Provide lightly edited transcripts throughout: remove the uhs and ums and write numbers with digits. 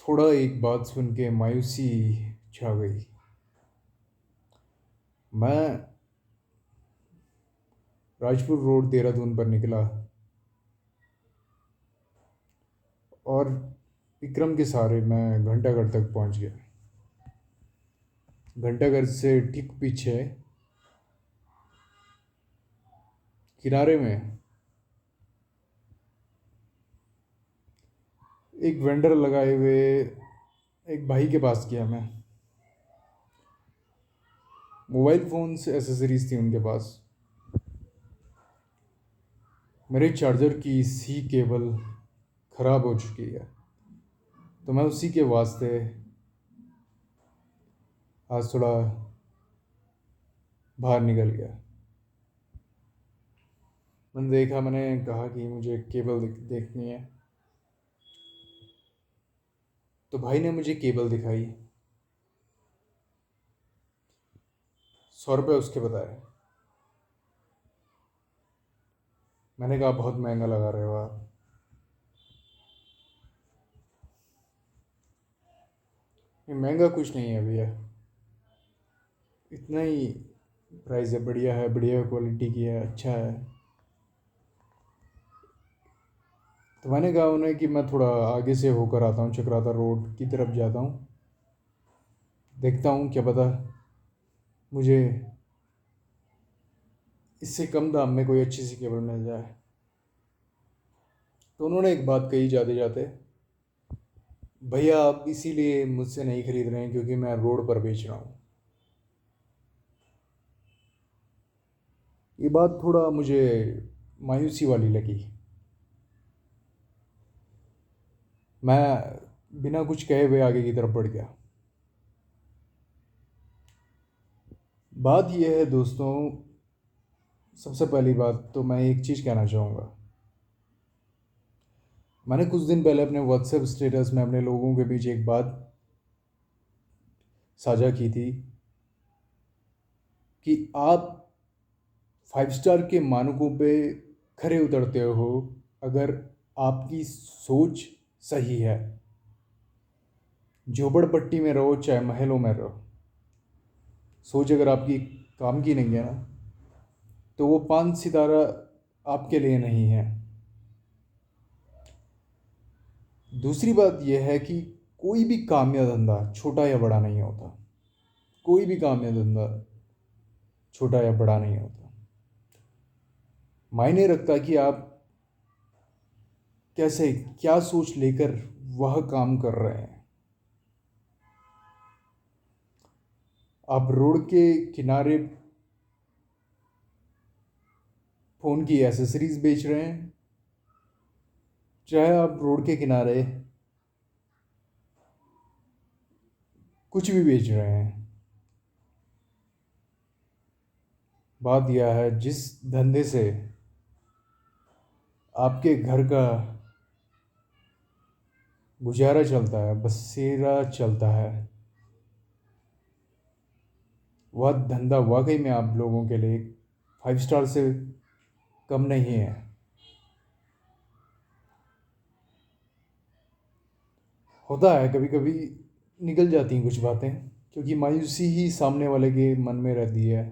थोड़ा एक बात सुन के मायूसी छा गई। मैं राजपुर रोड देहरादून पर निकला और विक्रम के सहारे मैं घंटाघर तक पहुंच गया। घंटाघर से ठीक पीछे किनारे में एक वेंडर लगाए हुए एक भाई के पास गया मैं। मोबाइल फ़ोन्स एसेसरीज थी उनके पास। मेरे चार्जर की सी केबल ख़राब हो चुकी है, तो मैं उसी के वास्ते आज थोड़ा बाहर निकल गया। मैंने कहा कि मुझे केबल देखनी है, तो भाई ने मुझे केबल दिखाई। 100 रुपये उसके बताए। मैंने कहा बहुत महंगा लगा रहे हो आप। ये महंगा कुछ नहीं है भैया, इतना ही प्राइस है, बढ़िया क्वालिटी की है, अच्छा है। तो मैंने कहा उन्हें कि मैं थोड़ा आगे से होकर आता हूँ, चक्राता रोड की तरफ जाता हूँ, देखता हूँ क्या पता मुझे इससे कम दाम में कोई अच्छी सी केबल मिल जाए। तो उन्होंने एक बात कही जाते जाते, भैया आप इसीलिए मुझसे नहीं खरीद रहे हैं क्योंकि मैं रोड पर बेच रहा हूँ। ये बात थोड़ा मुझे मायूसी वाली लगी। मैं बिना कुछ कहे हुए आगे की तरफ बढ़ गया। बात यह है दोस्तों, सबसे पहली बात तो मैं एक चीज़ कहना चाहूँगा। मैंने कुछ दिन पहले अपने व्हाट्सएप स्टेटस में अपने लोगों के बीच एक बात साझा की थी कि आप 5 स्टार के मानकों पे खरे उतरते हो अगर आपकी सोच सही है। झोपड़पट्टी में रहो चाहे महलों में रहो, सोच अगर आपकी काम की नहीं है ना, तो वो 5 सितारा आपके लिए नहीं है। दूसरी बात यह है कि कोई भी काम या धंधा छोटा या बड़ा नहीं होता। कोई भी काम या धंधा छोटा या बड़ा नहीं होता। मायने रखता कि आप कैसे क्या सोच लेकर वह काम कर रहे हैं। आप रोड के किनारे फ़ोन की एसेसरीज बेच रहे हैं, चाहे आप रोड के किनारे कुछ भी बेच रहे हैं। बात यह है जिस धंधे से आपके घर का गुजारा चलता है, बसेरा चलता है, वह धंधा वाकई में आप लोगों के लिए 5 स्टार से कम नहीं है। होता है कभी कभी निकल जाती हैं कुछ बातें, क्योंकि मायूसी ही सामने वाले के मन में रहती है।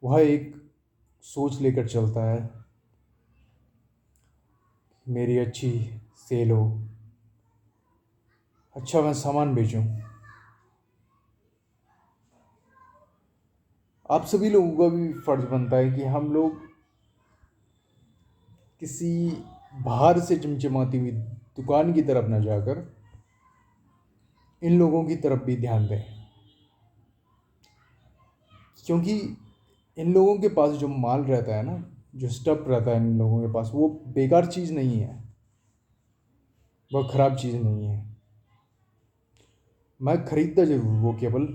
वह एक सोच लेकर चलता है, मेरी अच्छी सेल हो, अच्छा मैं सामान बेचूं। आप सभी लोगों का भी फर्ज बनता है कि हम लोग किसी बाहर से चमचमाती हुई दुकान की तरफ न जाकर इन लोगों की तरफ भी ध्यान दें, क्योंकि इन लोगों के पास जो माल रहता है ना, जो स्टफ रहता है इन लोगों के पास, वो बेकार चीज़ नहीं है, वह ख़राब चीज़ नहीं है। मैं ख़रीदता ज़रूर वो केबल,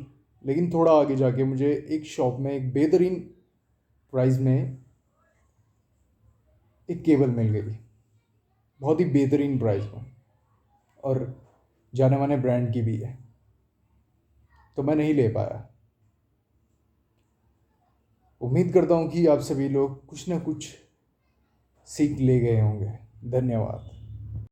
लेकिन थोड़ा आगे जाके मुझे एक शॉप में एक बेहतरीन प्राइस में एक केबल मिल गई, बहुत ही बेहतरीन प्राइस में, और जाने माने ब्रांड की भी है, तो मैं नहीं ले पाया। उम्मीद करता हूँ कि आप सभी लोग कुछ ना कुछ सीख ले गए होंगे। धन्यवाद।